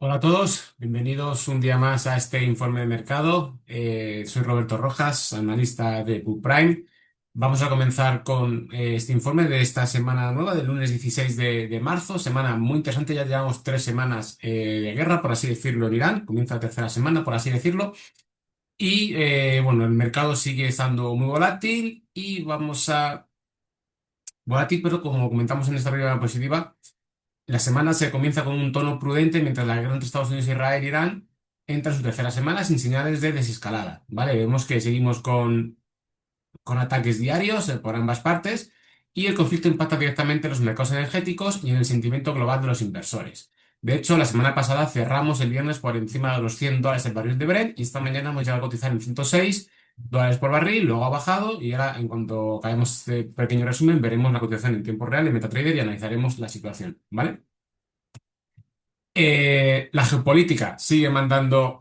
Hola a todos, bienvenidos un día más a este informe de mercado. Soy Roberto Rojas, analista de Prime. Vamos a comenzar con este informe de esta semana nueva, del lunes 16 de marzo. Semana muy interesante, ya llevamos 3 semanas de guerra, por así decirlo, en Irán. Comienza la tercera semana, por así decirlo. Y bueno, el mercado sigue estando muy volátil y volátil, pero como comentamos en esta primera positiva. La semana se comienza con un tono prudente mientras la guerra entre Estados Unidos, Israel e Irán entra en su tercera semana sin señales de desescalada, ¿vale? Vemos que seguimos con ataques diarios por ambas partes y el conflicto impacta directamente en los mercados energéticos y en el sentimiento global de los inversores. De hecho, la semana pasada cerramos el viernes por encima de los $100 el barril de Brent y esta mañana hemos llegado a cotizar en $106 por barril, luego ha bajado y ahora en cuanto acabemos este pequeño resumen veremos la cotización en tiempo real en MetaTrader y analizaremos la situación, ¿vale? La geopolítica sigue mandando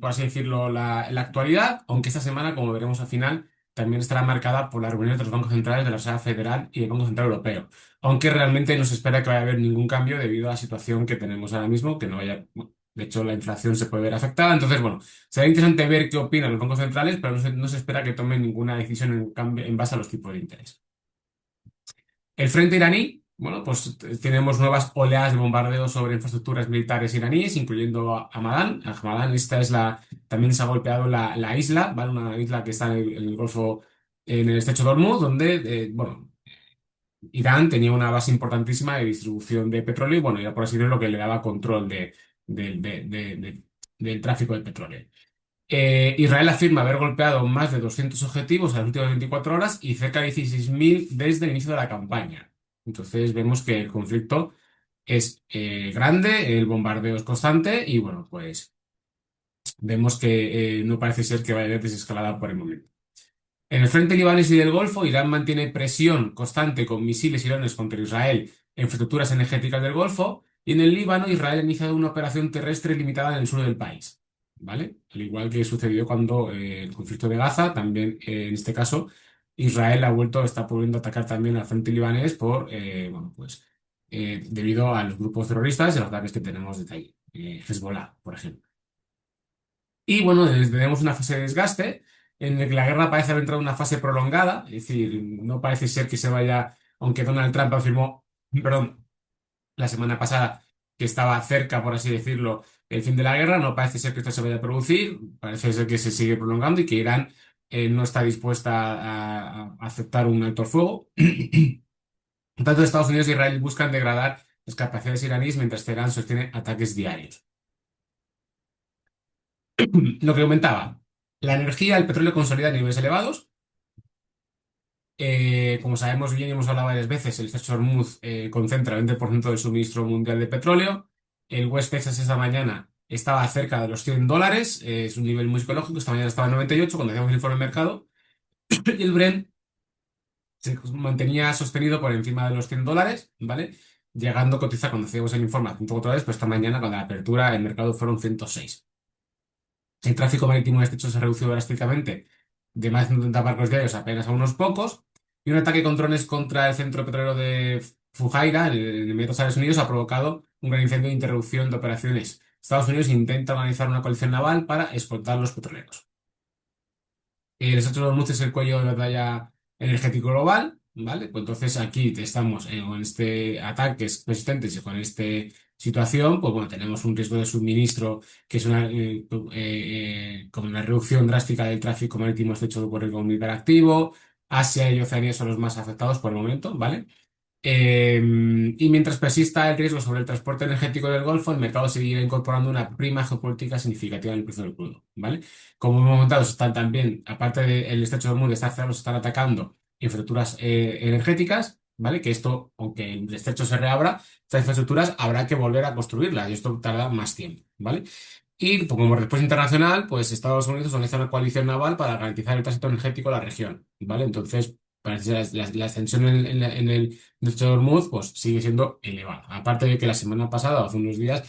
por así decirlo, la actualidad, aunque esta semana, como veremos al final, también estará marcada por las reuniones de los bancos centrales de la Reserva Federal y el Banco Central Europeo. Aunque realmente no se espera que vaya a haber ningún cambio debido a la situación que tenemos ahora mismo, que no vaya, bueno, de hecho, la inflación se puede ver afectada. Entonces, bueno, será interesante ver qué opinan los bancos centrales, pero no se espera que tomen ninguna decisión en base a los tipos de interés. El frente iraní, bueno, pues tenemos nuevas oleadas de bombardeo sobre infraestructuras militares iraníes, incluyendo a Hamadán. Hamadán, también se ha golpeado la isla, ¿vale? Una isla que está en el Golfo, en el estrecho de Hormuz, donde, bueno, Irán tenía una base importantísima de distribución de petróleo y, bueno, era por así decirlo lo que le daba control del tráfico de petróleo. Israel afirma haber golpeado más de 200 objetivos en las últimas 24 horas y cerca de 16.000 desde el inicio de la campaña. Entonces vemos que el conflicto es grande, el bombardeo es constante y bueno, pues vemos que no parece ser que vaya a haber desescalada por el momento. En el frente libanés y del Golfo, Irán mantiene presión constante con misiles y drones contra Israel en infraestructuras energéticas del Golfo. Y en el Líbano, Israel ha iniciado una operación terrestre limitada en el sur del país. ¿Vale? Al igual que sucedió cuando el conflicto de Gaza, también en este caso, Israel está volviendo a atacar también al frente libanés bueno, pues, debido a los grupos terroristas y a los ataques que tenemos desde ahí. Hezbollah, por ejemplo. Y bueno, tenemos una fase de desgaste en la que la guerra parece haber entrado en una fase prolongada, es decir, no parece ser que se vaya, aunque Donald Trump afirmó, perdón, la semana pasada que estaba cerca, por así decirlo, el fin de la guerra, no parece ser que esto se vaya a producir, parece ser que se sigue prolongando y que Irán no está dispuesta a aceptar un alto el fuego. Tanto Estados Unidos e Israel buscan degradar las capacidades iraníes mientras Teherán sostiene ataques diarios. Lo que comentaba, la energía, el petróleo consolida a niveles elevados. Como sabemos bien y hemos hablado varias veces, el estrecho de Hormuz concentra el 20% del suministro mundial de petróleo. El West Texas esta mañana estaba cerca de los $100, es un nivel muy psicológico. Esta mañana estaba en 98 cuando hacíamos el informe de mercado. Y el Brent se mantenía sostenido por encima de los $100, ¿vale? Llegando a cotizar cuando hacíamos el informe a $104, pero esta mañana, con la apertura, el mercado fueron 106. El tráfico marítimo en estrecho se ha reducido drásticamente de más de 50 barcos diarios a apenas a unos pocos, y un ataque con drones contra el centro petrolero de Fujairah, en Emiratos Árabes Unidos, ha provocado un gran incendio e interrupción de operaciones. Estados Unidos intenta organizar una coalición naval para escoltar los petroleros. El estrecho de Hormuz es el cuello de batalla energético global, ¿vale? Pues entonces aquí estamos con este ataques persistentes y con esta situación, pues bueno, tenemos un riesgo de suministro que es con una reducción drástica del tráfico marítimo estrecho por el comunicar activo. Asia y Oceanía son los más afectados por el momento, ¿vale? Y mientras persista el riesgo sobre el transporte energético del Golfo, el mercado seguirá incorporando una prima geopolítica significativa en el precio del crudo, ¿vale? Como hemos comentado, están también, aparte del estrecho de Hormuz, está cerrado, se están atacando infraestructuras energéticas, ¿vale? Que esto, aunque el estrecho se reabra, estas infraestructuras habrá que volver a construirlas y esto tarda más tiempo, ¿vale? Y pues, como respuesta internacional, pues Estados Unidos organiza una coalición naval para garantizar el tránsito energético de la región, ¿vale? Entonces, parece que la tensión en el estrecho de Hormuz pues, sigue siendo elevada. Aparte de que la semana pasada, hace unos días,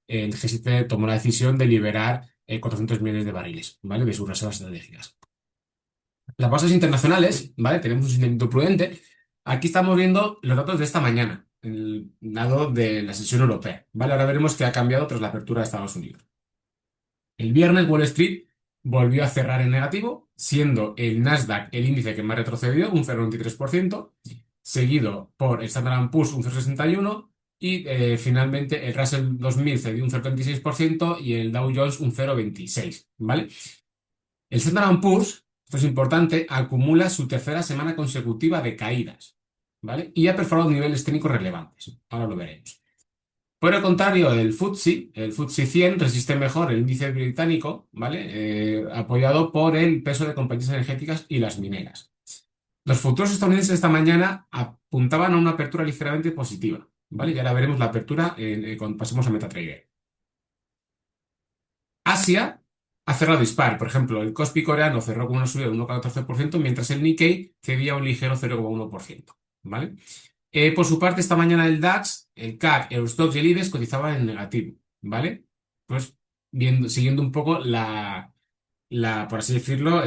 el G7 tomó la decisión de liberar 400 millones de barriles, ¿vale? De sus reservas estratégicas. Las bolsas internacionales, ¿vale? Tenemos un sentimiento prudente. Aquí estamos viendo los datos de esta mañana. el lado de la sesión europea. ¿Vale? Ahora veremos qué ha cambiado tras la apertura de Estados Unidos. El viernes Wall Street volvió a cerrar en negativo, siendo el Nasdaq el índice que más retrocedió, un 0,23%, seguido por el Standard Poor's un 0,61% y finalmente el Russell 2000 cedió un 0,26% y el Dow Jones un 0,26%. ¿Vale? El Standard Poor's, esto es importante, acumula su tercera semana consecutiva de caídas, ¿vale? Y ha perforado niveles técnicos relevantes. Ahora lo veremos. Por el contrario, el FTSE 100 resiste mejor el índice británico, ¿vale? Apoyado por el peso de compañías energéticas y las mineras. Los futuros estadounidenses esta mañana apuntaban a una apertura ligeramente positiva, ¿vale? Y ahora veremos la apertura cuando pasemos a MetaTrader. Asia ha cerrado dispar. Por ejemplo, el Kospi coreano cerró con una subida de 1,14%, mientras el Nikkei cedía un ligero 0,1%, ¿vale? Por su parte, esta mañana el DAX, el CAC, Eurostoxx y el IBEX cotizaban en negativo, ¿vale? Pues siguiendo un poco por así decirlo,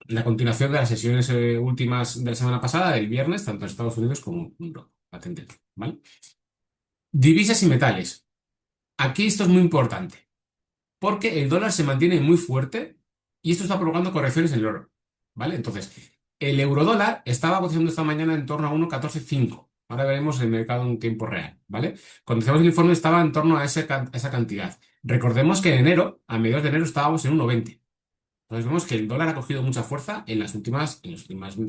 la continuación de las sesiones últimas de la semana pasada, del viernes, tanto en Estados Unidos como en Europa, la tendencia, ¿vale? Divisas y metales. Aquí esto es muy importante, porque el dólar se mantiene muy fuerte y esto está provocando correcciones en el oro, ¿vale? Entonces, el eurodólar estaba cotizando esta mañana en torno a 1,14,5. Ahora veremos el mercado en tiempo real, ¿vale? Cuando hicimos el informe estaba en torno a esa cantidad. Recordemos que en enero, a mediados de enero, estábamos en 1,20. Entonces vemos que el dólar ha cogido mucha fuerza en las últimas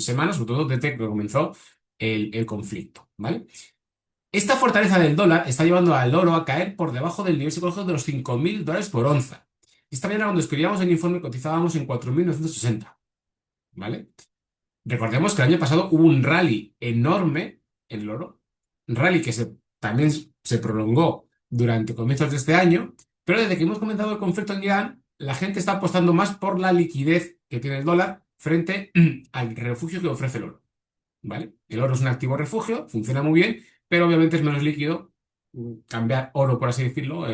semanas, sobre todo desde que comenzó el conflicto, ¿vale? Esta fortaleza del dólar está llevando al oro a caer por debajo del nivel psicológico de los $5.000 por onza. Esta mañana cuando escribíamos el informe cotizábamos en 4.960, ¿vale? Recordemos que el año pasado hubo un rally enorme en el oro, un rally que también se prolongó durante comienzos de este año, pero desde que hemos comenzado el conflicto en Irán, la gente está apostando más por la liquidez que tiene el dólar frente al refugio que ofrece el oro. ¿Vale? El oro es un activo refugio, funciona muy bien, pero obviamente es menos líquido cambiar oro, por así decirlo,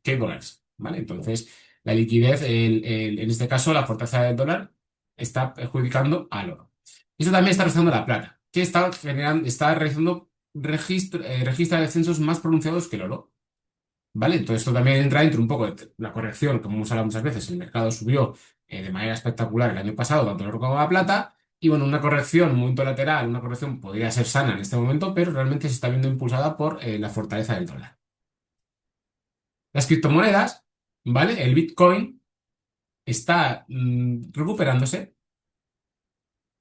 que dólares, ¿vale? Entonces, la liquidez, en este caso, la fortaleza del dólar está perjudicando al oro. Esto también está rezando la plata, que está realizando registra descensos más pronunciados que el oro, ¿vale? Entonces, esto también entra dentro un poco de la corrección, como hemos hablado muchas veces, el mercado subió de manera espectacular el año pasado, tanto el oro como la plata, y bueno, una corrección, un movimiento lateral, una corrección podría ser sana en este momento, pero realmente se está viendo impulsada por la fortaleza del dólar. Las criptomonedas, ¿vale? El Bitcoin está recuperándose.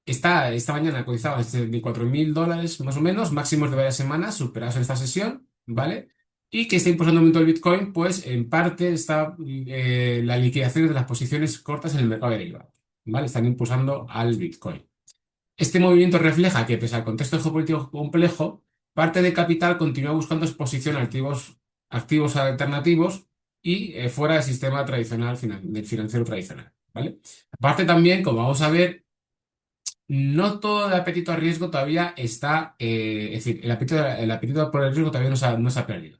Esta mañana cotizaba en $74.000 más o menos, máximos de varias semanas superados en esta sesión, ¿vale? Y que está impulsando el aumento del Bitcoin, pues en parte está la liquidación de las posiciones cortas en el mercado de derivados, ¿vale? Están impulsando al Bitcoin. Este movimiento refleja que, pese al contexto geopolítico complejo, parte de capital continúa buscando exposición a activos alternativos y fuera del sistema tradicional del financiero tradicional, ¿vale? Aparte también, como vamos a ver, no todo el apetito a riesgo todavía está, es decir, el apetito por el riesgo todavía no se ha perdido.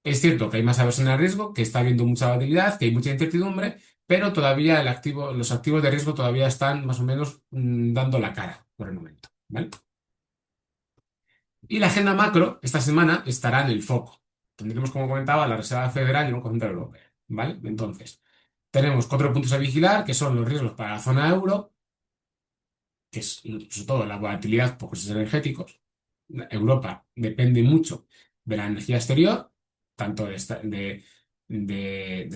Es cierto que hay más aversión al riesgo, que está habiendo mucha volatilidad, que hay mucha incertidumbre, pero todavía los activos de riesgo todavía están más o menos dando la cara por el momento, ¿vale? Y la agenda macro esta semana estará en el foco. Tendremos, como comentaba, la Reserva Federal y el Banco Central Europeo, ¿vale? Entonces, tenemos 4 puntos a vigilar, que son los riesgos para la zona euro, que es sobre todo la volatilidad por costes energéticos. Europa depende mucho de la energía exterior, tanto de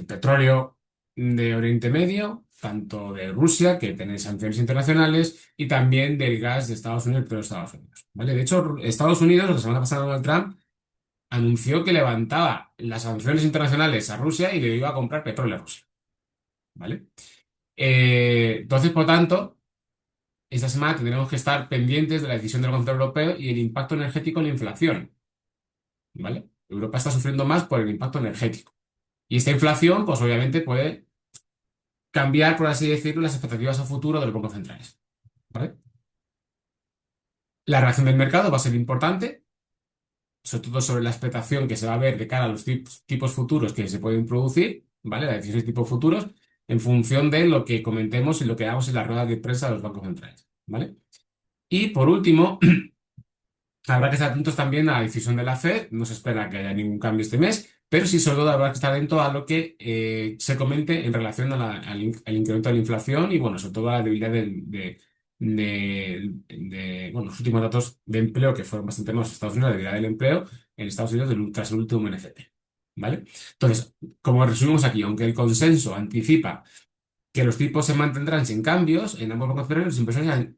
petróleo de Oriente Medio, tanto de Rusia, que tiene sanciones internacionales, y también del gas de Estados Unidos, pero de Estados Unidos, ¿vale? De hecho, Estados Unidos, la semana pasada Donald Trump anunció que levantaba las sanciones internacionales a Rusia y le iba a comprar petróleo a Rusia, ¿vale? Entonces, por tanto, esta semana tendremos que estar pendientes de la decisión del Banco Central Europeo y el impacto energético en la inflación, ¿vale? Europa está sufriendo más por el impacto energético. Y esta inflación, pues obviamente puede cambiar, por así decirlo, las expectativas a futuro de los bancos centrales, ¿vale? La reacción del mercado va a ser importante, sobre todo sobre la expectación que se va a ver de cara a los tipos futuros que se pueden producir, ¿vale? Las decisiones de tipos futuros, en función de lo que comentemos y lo que hagamos en la rueda de prensa de los bancos centrales, ¿vale? Y por último, Habrá que estar atentos también a la decisión de la Fed. No se espera que haya ningún cambio este mes, pero sí sobre todo habrá que estar atento a lo que se comente en relación al incremento de la inflación y, bueno, sobre todo a la debilidad bueno, los últimos datos de empleo que fueron bastante malos en Estados Unidos, la debilidad del empleo en Estados Unidos tras el último NFP. ¿Vale? Entonces, como resumimos aquí, aunque el consenso anticipa que los tipos se mantendrán sin cambios en ambos bancos centrales, los inversores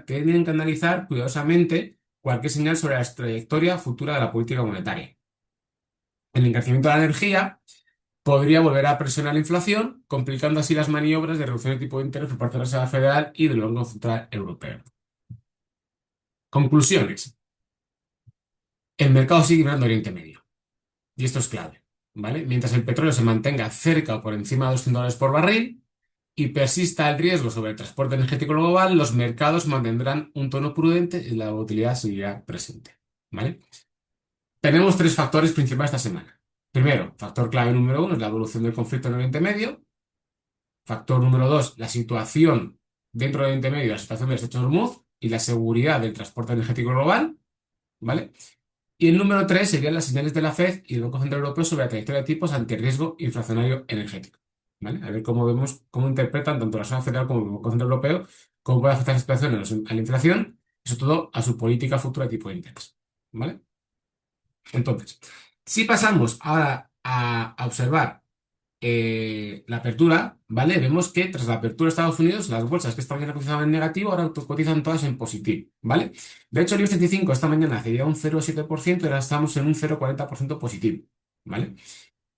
tienen que analizar cuidadosamente cualquier señal sobre la trayectoria futura de la política monetaria. El encarecimiento de la energía podría volver a presionar la inflación, complicando así las maniobras de reducción de tipo de interés por parte de la Reserva Federal y del Banco Central Europeo. Conclusiones. El mercado sigue mirando Oriente Medio, y esto es clave, ¿vale? Mientras el petróleo se mantenga cerca o por encima de $200 por barril, y persista el riesgo sobre el transporte energético global, los mercados mantendrán un tono prudente y la volatilidad seguirá presente. ¿Vale? Tenemos tres factores principales esta semana. Primero, factor clave número uno es la evolución del conflicto en Oriente Medio. Factor número dos, la situación dentro del Oriente Medio, la situación del estrecho de Hormuz y la seguridad del transporte energético global. ¿Vale? Y el número tres serían las señales de la Fed y del Banco Central Europeo sobre la trayectoria de tipos ante el riesgo inflacionario energético. ¿Vale? A ver cómo vemos, cómo interpretan tanto la Reserva Federal como el Banco Central Europeo, cómo puede afectar la situación a la inflación y sobre todo a su política futura de tipo de interés. ¿Vale? Entonces, si pasamos ahora a observar la apertura, ¿vale? Vemos que tras la apertura de Estados Unidos, las bolsas que esta mañana cotizaban en negativo, ahora cotizan todas en positivo, ¿vale? De hecho, el IBEX 35 esta mañana cedía un 0,7% y ahora estamos en un 0,40% positivo, ¿vale?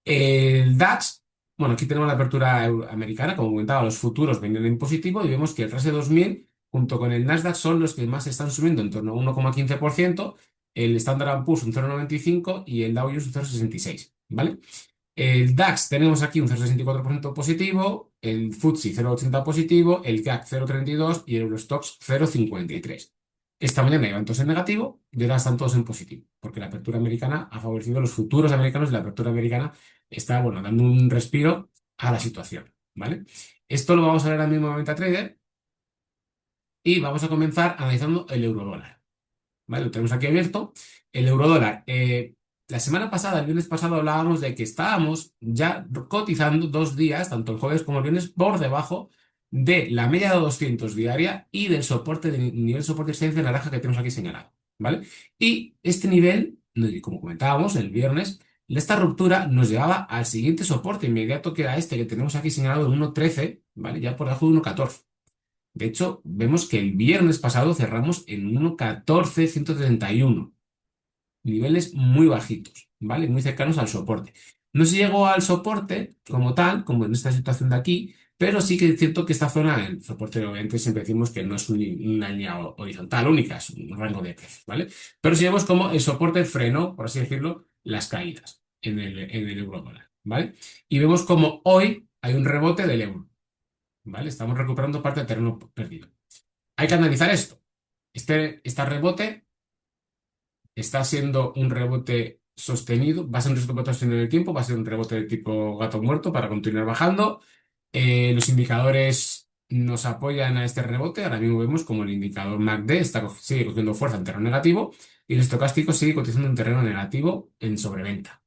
El DAX, bueno, aquí tenemos la apertura americana, como comentaba, los futuros venían en positivo y vemos que el Russell 2000 junto con el Nasdaq son los que más están subiendo en torno a 1,15%, el Standard Poor's un 0,95 y el Dow Jones un 0,66, ¿vale? El DAX tenemos aquí un 0,64% positivo, el FTSE 0,80 positivo, el CAC 0,32 y el Eurostoxx 0,53. Esta mañana iban todos en negativo y ahora están todos en positivo, porque la apertura americana ha favorecido a los futuros americanos y la apertura americana está, bueno, dando un respiro a la situación, ¿vale? Esto lo vamos a ver ahora mismo en MetaTrader y vamos a comenzar analizando el eurodólar. ¿Vale? Lo tenemos aquí abierto. El eurodólar. La semana pasada, el viernes pasado, hablábamos de que estábamos ya cotizando 2 días, tanto el jueves como el viernes, por debajo de la media de 200 diaria y del soporte, nivel de soporte de excedencia naranja que tenemos aquí señalado. ¿Vale? Y este nivel, como comentábamos el viernes, esta ruptura nos llevaba al siguiente soporte inmediato que era este que tenemos aquí señalado en 1,13, ¿vale? Ya por debajo de 1,14. De hecho, vemos que el viernes pasado cerramos en 1,14,131, niveles muy bajitos, ¿vale? Muy cercanos al soporte. No se llegó al soporte como tal, como en esta situación de aquí, pero sí que es cierto que esta zona, el soporte obviamente siempre decimos que no es una línea horizontal única, es un rango de precios, ¿vale? Pero sí vemos como el soporte frenó, por así decirlo, las caídas en el euro dólar, ¿vale? Y vemos como hoy hay un rebote del euro. ¿Vale? Estamos recuperando parte del terreno perdido. Hay que analizar esto. Este rebote está siendo un rebote sostenido, va a ser un rebote sostenido en el tiempo, va a ser un rebote de tipo gato muerto para continuar bajando. Los indicadores nos apoyan a este rebote. Ahora mismo vemos como el indicador MACD sigue cogiendo fuerza en terreno negativo y el estocástico sigue cotizando en terreno negativo en sobreventa.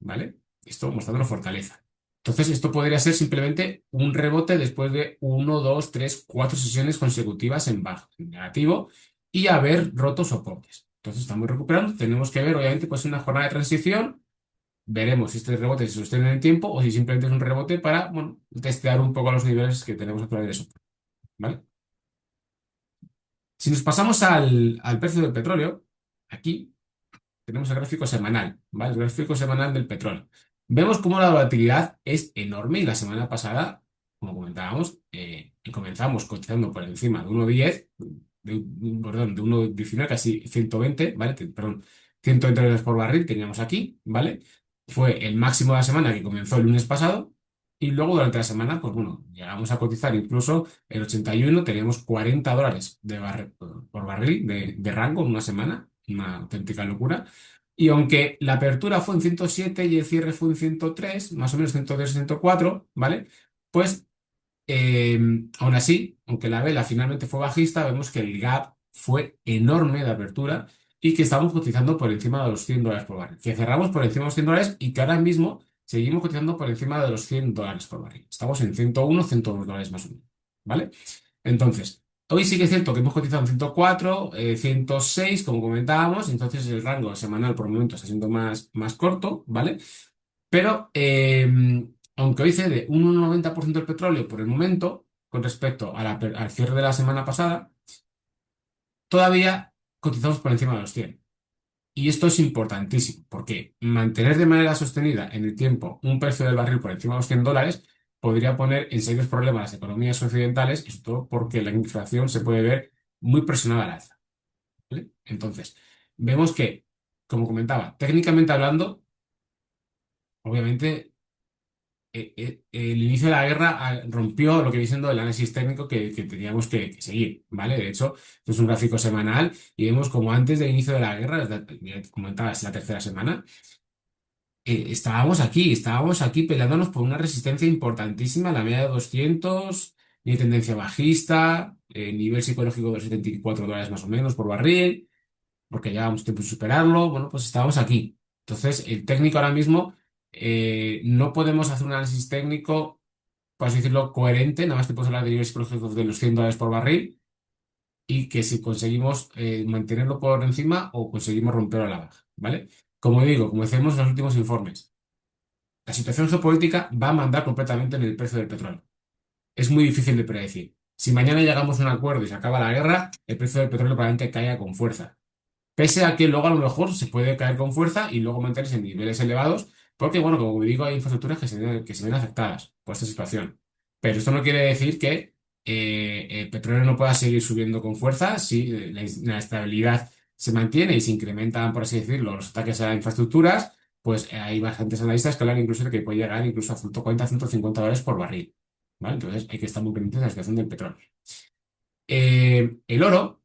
¿Vale? Esto mostrando fortaleza. Entonces, esto podría ser simplemente un rebote después de 1, 2, 3, 4 sesiones consecutivas en bajo, en negativo, y haber roto soportes. Entonces, estamos recuperando. Tenemos que ver, obviamente, pues una jornada de transición. Veremos si este rebote se sostiene en el tiempo o si simplemente es un rebote para, bueno, testear un poco los niveles que tenemos actualmente de soporte. ¿Vale? Si nos pasamos al precio del petróleo, aquí tenemos el gráfico semanal, ¿vale? El gráfico semanal del petróleo. Vemos cómo la volatilidad es enorme y la semana pasada, como comentábamos, comenzamos cotizando por encima de 1,10, perdón, de 1,19, casi 120, ¿vale? Perdón, $120 por barril teníamos aquí, ¿vale? Fue el máximo de la semana que comenzó el lunes pasado y luego durante la semana, pues bueno, llegamos a cotizar incluso el 81, teníamos $40 por barril de rango en una semana, una auténtica locura. Y aunque la apertura fue en 107 y el cierre fue en 103, más o menos 103, 104, ¿vale? Pues eh, aún así, aunque la vela finalmente fue bajista, vemos que el gap fue enorme de apertura y que estamos cotizando por encima de los $100 por barril. Que cerramos por encima de los $100 y que ahora mismo seguimos cotizando por encima de los $100 por barril. Estamos en 101, $102 más o menos. ¿Vale? Entonces, hoy sí que es cierto que hemos cotizado en 104, 106, como comentábamos, entonces el rango semanal por el momento está siendo más corto, ¿vale? Pero aunque hoy cede un 90% del petróleo por el momento, con respecto al cierre de la semana pasada, todavía cotizamos por encima de los 100. Y esto es importantísimo, porque mantener de manera sostenida en el tiempo un precio del barril por encima de los $100 podría poner en serios problemas a las economías occidentales, y sobre todo porque la inflación se puede ver muy presionada al alza, ¿vale? Entonces, vemos que, como comentaba, técnicamente hablando, obviamente el inicio de la guerra rompió lo que viene siendo el análisis técnico que teníamos que seguir, ¿vale? De hecho, esto es un gráfico semanal y vemos como antes del inicio de la guerra, ya comentaba, es la tercera semana, estábamos aquí peleándonos por una resistencia importantísima, la media de 200, ni tendencia bajista, nivel psicológico de $74 más o menos por barril, porque llevábamos tiempo sin superarlo, bueno, pues estábamos aquí. Entonces, el técnico ahora mismo, no podemos hacer un análisis técnico, por así decirlo, coherente, nada más que podemos hablar de niveles psicológicos de los $100 por barril y que si conseguimos mantenerlo por encima o conseguimos romperlo a la baja, ¿vale? Como digo, como decimos en los últimos informes, la situación geopolítica va a mandar completamente en el precio del petróleo. Es muy difícil de predecir. Si mañana llegamos a un acuerdo y se acaba la guerra, el precio del petróleo probablemente caiga con fuerza. Pese a que luego a lo mejor se puede caer con fuerza y luego mantenerse en niveles elevados, porque, bueno, como digo, hay infraestructuras que se ven afectadas por esta situación. Pero esto no quiere decir que el petróleo no pueda seguir subiendo con fuerza si la estabilidad se mantiene y se incrementan, por así decirlo, los ataques a infraestructuras, pues hay bastantes analistas que hablan incluso de que puede llegar incluso a 140, $150 por barril. ¿Vale? Entonces hay que estar muy pendientes de la situación del petróleo. El oro.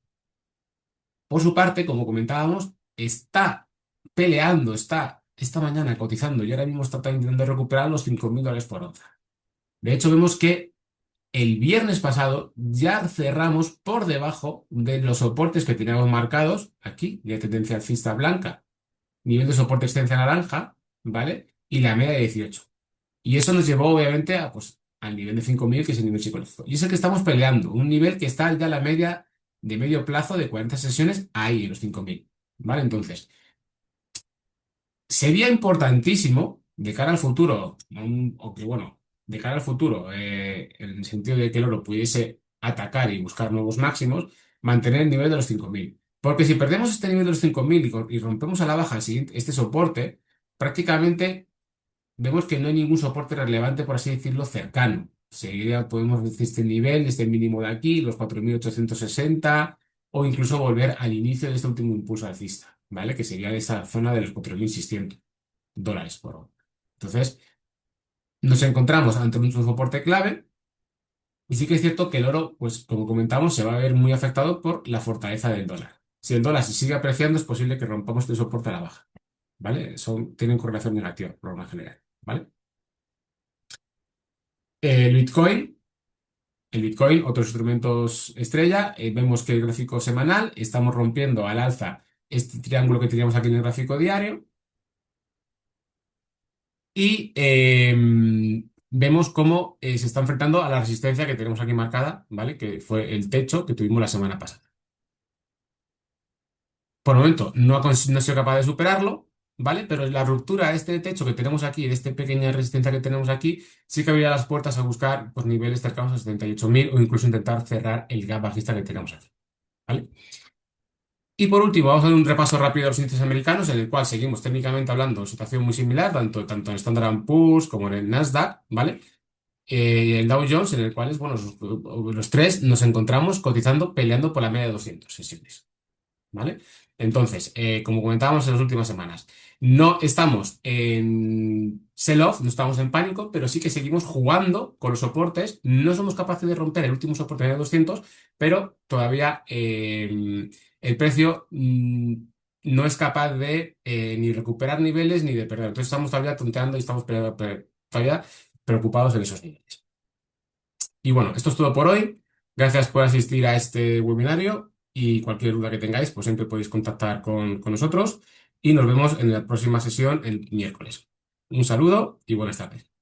Por su parte, como comentábamos, está peleando, está esta mañana cotizando y ahora mismo está intentando recuperar los $5.000 por onza. De hecho, vemos que el viernes pasado ya cerramos por debajo de los soportes que teníamos marcados aquí, de tendencia alcista blanca, nivel de soporte extensa naranja, ¿vale? Y la media de 18. Y eso nos llevó, obviamente, pues, al nivel de 5.000, que es el nivel psicológico. Y es el que estamos peleando, un nivel que está ya a la media de medio plazo de 40 sesiones ahí, en los 5.000. ¿Vale? Entonces, sería importantísimo de cara al futuro, o que bueno, de cara al futuro, en el sentido de que el oro pudiese atacar y buscar nuevos máximos, mantener el nivel de los 5.000. Porque si perdemos este nivel de los 5.000 y rompemos a la baja este soporte, prácticamente vemos que no hay ningún soporte relevante, por así decirlo, cercano. Seguiría, podemos decir este nivel, este mínimo de aquí, los 4.860, o incluso volver al inicio de este último impulso alcista, ¿vale? Que sería de esa zona de los $4.600 por hora. Entonces, nos encontramos ante un soporte clave, y sí que es cierto que el oro, pues como comentamos, se va a ver muy afectado por la fortaleza del dólar. Si el dólar se sigue apreciando, es posible que rompamos este soporte a la baja, ¿vale? Tienen correlación negativa, por lo general, ¿vale? El Bitcoin. El Bitcoin, otros instrumentos estrella, vemos que el gráfico semanal estamos rompiendo al alza este triángulo que teníamos aquí en el gráfico diario y vemos cómo se está enfrentando a la resistencia que tenemos aquí marcada, ¿vale? Que fue el techo que tuvimos la semana pasada. Por el momento no ha sido capaz de superarlo, ¿vale? Pero la ruptura de este techo que tenemos aquí, de esta pequeña resistencia que tenemos aquí, sí que abrirá las puertas a buscar, pues, niveles cercanos a 78.000 o incluso intentar cerrar el gap bajista que tenemos aquí. ¿Vale? Y por último, vamos a dar un repaso rápido a los índices americanos, en el cual seguimos técnicamente hablando de situación muy similar, tanto en Standard Poor's como en el Nasdaq, ¿vale? Y el Dow Jones, en el cual, bueno, los tres nos encontramos cotizando, peleando por la media de 200 sesiones. ¿Vale? Entonces, como comentábamos en las últimas semanas, no estamos en sell-off, no estamos en pánico, pero sí que seguimos jugando con los soportes. No somos capaces de romper el último soporte de 200, pero todavía el precio no es capaz de ni recuperar niveles ni de perder. Entonces estamos todavía tonteando y estamos todavía preocupados en esos niveles. Y bueno, esto es todo por hoy. Gracias por asistir a este webinario. y cualquier duda que tengáis, pues siempre podéis contactar con nosotros y nos vemos en la próxima sesión el miércoles. Un saludo y buenas tardes.